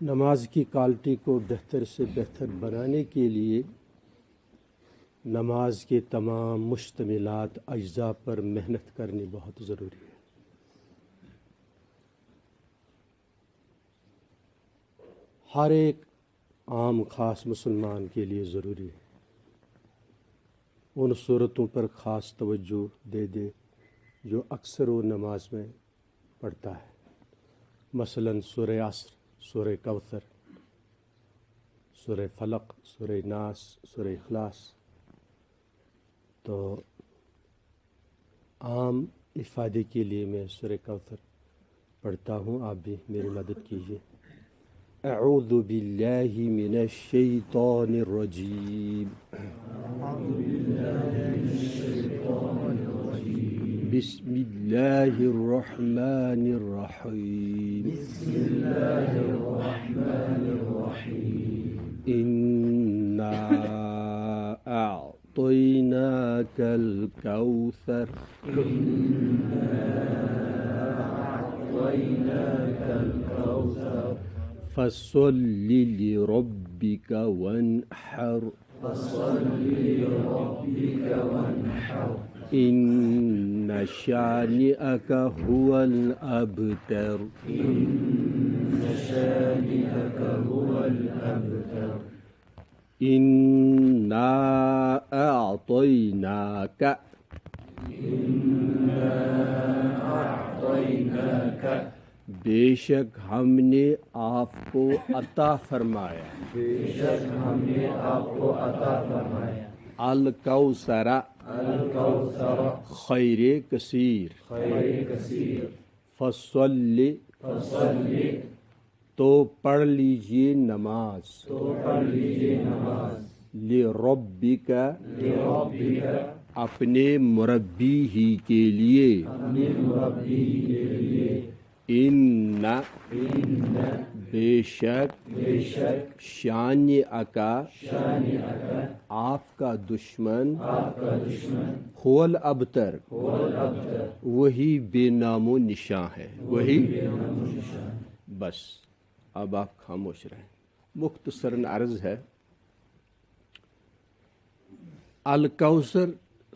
نماز کی کوالٹی کو بہتر سے بہتر بنانے کے لیے نماز کے تمام مشتملات اجزاء پر محنت کرنی بہت ضروری ہے۔ ہر ایک عام خاص مسلمان کے لیے ضروری ہے ان صورتوں پر خاص توجہ دے دے جو اکثر وہ نماز میں پڑھتا ہے، مثلاً سورہ عصر، سورہ کوثر، سورہ فلق، سورہ ناس، سورہ اخلاص۔ تو عام افادے کے لیے میں سورہ کوثر پڑھتا ہوں، آپ بھی میری مدد کیجیے۔ اعوذ باللہ من الشیطان الرجیم، بسم اللہ الرحمن الرحیم، انا اعطیناک الکوثر، فصل لربک وانحر، ان شانئک هو الابتر، انا اعطیناک، بے شک ہم نے آپ کو عطا فرمایا، الکوثر، خیر کثیر، فصل، تو پڑھ لیجئے نماز، لربک، اپنے مربی ہی کے لیے، ان، بے شک، شانئک، آپ کا دشمن، هو الابتر، وہی بے نام و نشاں ہے، وہی۔ بس اب آپ خاموش رہیں۔ مختصراً عرض ہے، الکوثر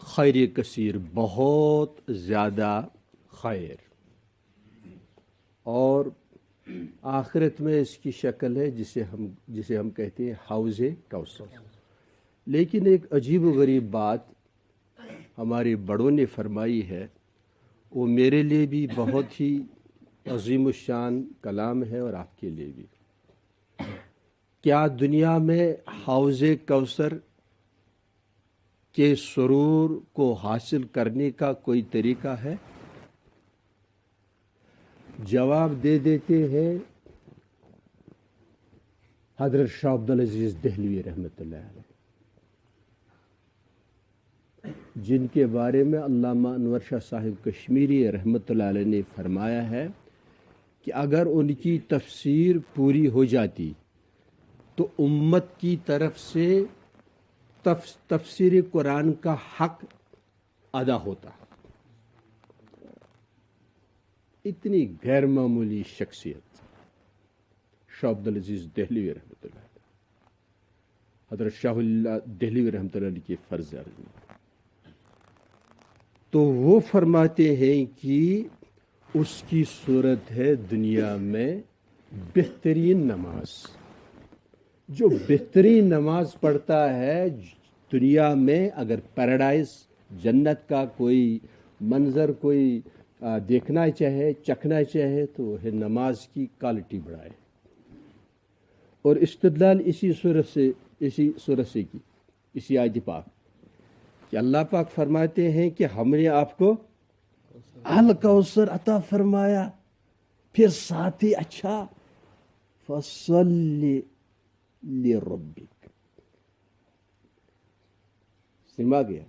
خیر کثیر، بہت زیادہ خیر، اور آخرت میں اس کی شکل ہے جسے ہم کہتے ہیں حوض کوثر۔ لیکن ایک عجیب و غریب بات ہمارے بڑوں نے فرمائی ہے، وہ میرے لیے بھی بہت ہی عظیم الشان کلام ہے اور آپ کے لیے بھی۔ کیا دنیا میں حوض کوثر کے سرور کو حاصل کرنے کا کوئی طریقہ ہے؟ جواب دے دیتے ہیں حضرت شاہ عبدالعزیز دہلوی رحمۃ اللہ علیہ، جن کے بارے میں علامہ انور شاہ صاحب کشمیری رحمۃ اللہ علیہ نے فرمایا ہے کہ اگر ان کی تفسیر پوری ہو جاتی تو امت کی طرف سے تفسیر قرآن کا حق ادا ہوتا۔ اتنی غیر معمولی شخصیت شاہ عبدالعزیز دہلوی رحمۃ اللہ علیہ، حضرت شاہ اللہ دہلوی رحمۃ اللہ علیہ کے فرض ارض۔ تو وہ فرماتے ہیں کہ اس کی صورت ہے دنیا میں بہترین نماز، جو بہترین نماز پڑھتا ہے دنیا میں، اگر پیراڈائز، جنت کا کوئی منظر کوئی دیکھنا چاہے، چکھنا چاہے، تو وہ ہے نماز کی کوالٹی بڑھائے۔ اور استدلال اسی صورت سے کی، اسی آیت پاک کہ اللہ پاک فرماتے ہیں کہ ہم نے آپ کو الکوثر عطا فرمایا، پھر ساتھ ہی اچھا، فصل لربک، سما گیا۔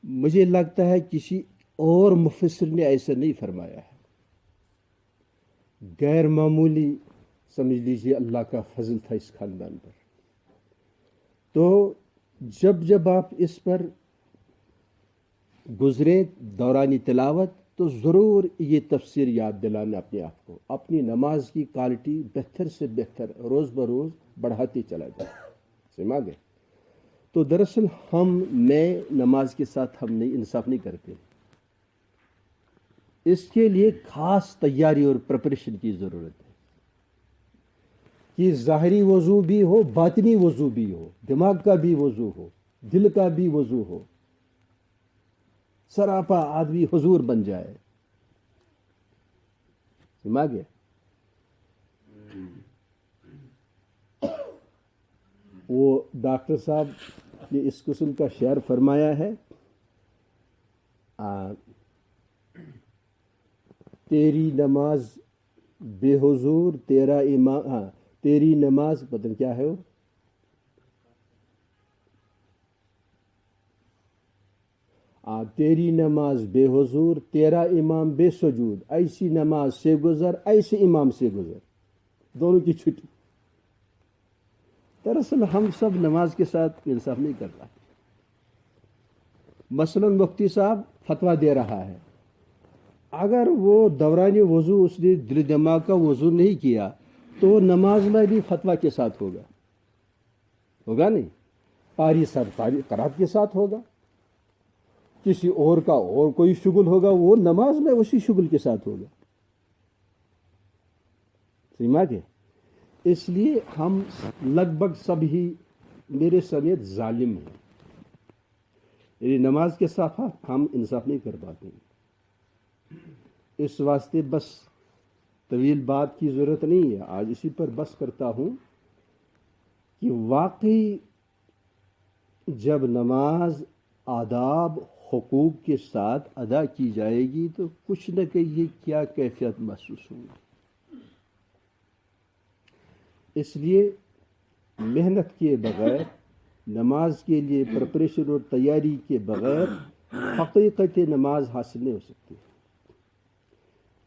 مجھے لگتا ہے کسی اور مفسر نے ایسا نہیں فرمایا ہے۔ غیر معمولی سمجھ لیجیے اللہ کا فضل تھا اس خاندان پر۔ تو جب آپ اس پر گزریں دوران تلاوت تو ضرور یہ تفسیر یاد دلانا اپنے آپ کو، اپنی نماز کی کوالٹی بہتر سے بہتر روز بروز بڑھاتے چلا جائے. سمجھ گئے؟ تو دراصل میں نماز کے ساتھ ہم نہیں انصاف نہیں کرتے. اس کے لیے خاص تیاری اور پریپریشن کی ضرورت ہے کہ ظاہری وضو بھی ہو، باطنی وضو بھی ہو، دماغ کا بھی وضو ہو، دل کا بھی وضو ہو، سراپا آدمی حضور بن جائے. سمجھ گئے؟ وہ ڈاکٹر صاحب نے اس قسم کا شعر فرمایا ہے، تیری نماز بے حضور تیرا امام، تیری نماز پتہ کیا ہے وہ، تیری نماز بے حضور تیرا امام بے سجود، ایسی نماز سے گزر ایسے امام سے گزر، دونوں کی چھٹی. دراصل ہم سب نماز کے ساتھ انصاف نہیں کر رہے. مثلا مفتی صاحب فتویٰ دے رہا ہے، اگر وہ دوران وضو اس نے دل دماغ کا وضو نہیں کیا تو نماز میں بھی فتویٰ کے ساتھ ہوگا نہیں، قاری سر قرات کے ساتھ ہوگا، کسی اور کا اور کوئی شغل ہوگا، وہ نماز میں اسی شغل کے ساتھ ہوگا. سمجھ گئے؟ اس لیے ہم لگ بھگ سب ہی میرے سمیت ظالم ہیں. یعنی نماز کے ساتھ ہم انصاف نہیں کر پاتے. اس واسطے بس طویل بات کی ضرورت نہیں ہے، آج اسی پر بس کرتا ہوں کہ واقعی جب نماز آداب حقوق کے ساتھ ادا کی جائے گی تو کچھ نہ کہیے کیا کیفیت محسوس ہوگی. اس لیے محنت کے بغیر، نماز کے لیے پریپریشن اور تیاری کے بغیر حقیقت نماز حاصل نہیں ہو سکتی.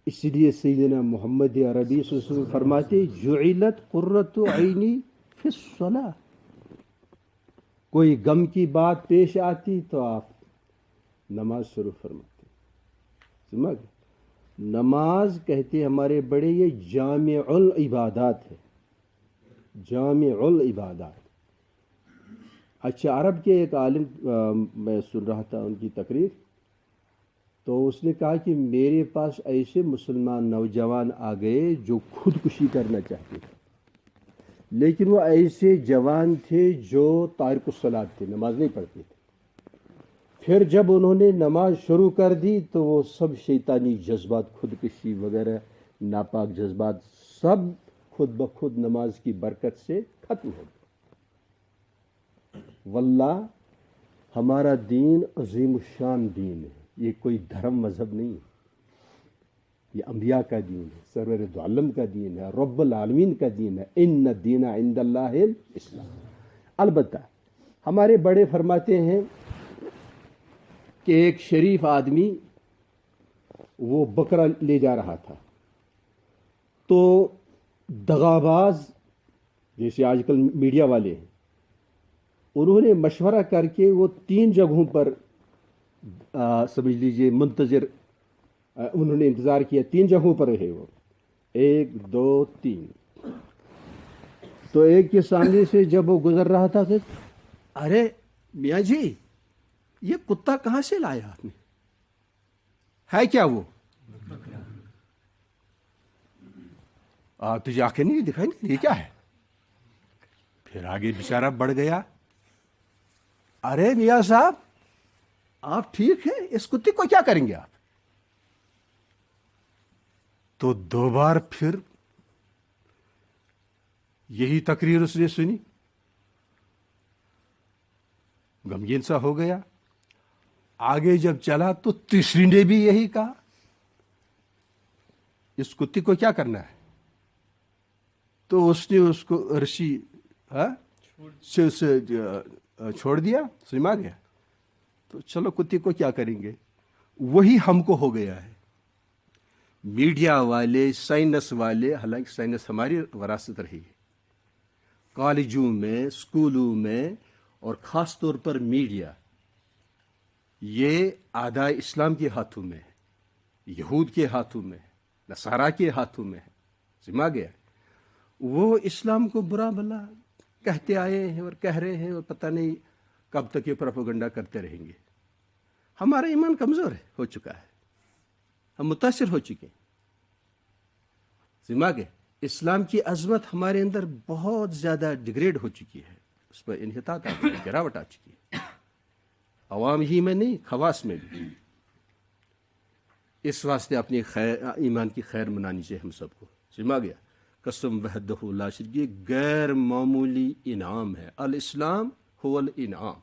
اس لیے سیدنا محمد عربی صلی اللہ علیہ وسلم فرماتے جعلت قرۃ عینی فی الصلاۃ. کوئی غم کی بات پیش آتی تو آپ نماز شروع فرماتے. سمجھ؟ نماز کہتے ہمارے بڑے یہ جامع العبادات ہے، جامع العبادات. اچھا، عرب کے ایک عالم میں سن رہا تھا ان کی تقریر، تو اس نے کہا کہ میرے پاس ایسے مسلمان نوجوان آ گئے جو خودکشی کرنا چاہتے تھے، لیکن وہ ایسے جوان تھے جو تارک الصلاۃ تھے، نماز نہیں پڑھتے تھے. پھر جب انہوں نے نماز شروع کر دی تو وہ سب شیطانی جذبات، خودکشی وغیرہ ناپاک جذبات سب خود بخود نماز کی برکت سے ختم ہو گئے. واللہ ہمارا دین عظیم الشان دین ہے، یہ کوئی دھرم مذہب نہیں ہے، یہ انبیاء کا دین ہے، سرور دو عالم کا دین ہے، رب العالمین کا دین ہے. ان الدین عند اللہ الاسلام. البتہ ہمارے بڑے فرماتے ہیں کہ ایک شریف آدمی وہ بکرا لے جا رہا تھا، تو دغاباز جیسے آج کل میڈیا والے ہیں، انہوں نے مشورہ کر کے وہ 3 جگہوں پر سمجھ لیجئے منتظر، انہوں نے انتظار کیا، 3 جگہوں پر رہے وہ، 1 2 3. تو ایک کے سامنے سے جب وہ گزر رہا تھا کہ ارے میاں جی یہ کتا کہاں سے لایا آپ نے، ہے کیا وہ؟ تجھے آنکھیں نہیں دکھائی نہیں، یہ کیا ہے؟ پھر آگے بیچارہ بڑھ گیا، ارے میاں صاحب آپ ٹھیک ہیں، اس کتے کو کیا کریں گے آپ؟ تو 2 بار پھر یہی تقریر اس نے سنی، غمگین سا ہو گیا. آگے جب چلا تو تیسری نے بھی یہی کہا، اس کتے کو کیا کرنا ہے؟ تو اس نے اس کو رسی سے اسے چھوڑ دیا. سما گیا. تو چلو کتے کو کیا کریں گے. وہی ہم کو ہو گیا ہے. میڈیا والے، سائنس والے، حالانکہ سائنس ہماری وراثت رہی ہے، کالجوں میں، اسکولوں میں، اور خاص طور پر میڈیا، یہ اعداء اسلام کے ہاتھوں میں ہے. یہود کے ہاتھوں میں ہے، نصارہ کے ہاتھوں میں ہے، سما گیا۔ وہ اسلام کو برا بھلا کہتے آئے ہیں اور کہہ رہے ہیں، اور پتہ نہیں کب تک یہ پروپیگنڈا کرتے رہیں گے۔ ہمارا ایمان کمزور ہو چکا ہے، ہم متاثر ہو چکے ہیں، سما گئے۔ اسلام کی عظمت ہمارے اندر بہت زیادہ ڈگریڈ ہو چکی ہے، اس پر انحطاط آ گئی، گراوٹ آ چکی ہے، عوام ہی میں نہیں، خواص میں بھی۔ اس واسطے اپنی ایمان کی خیر منانی چاہیے ہم سب کو، سما گیا۔ قسم وحدہ لا شریک، یہ غیر معمولی انعام ہے، الاسلام هو الانعام۔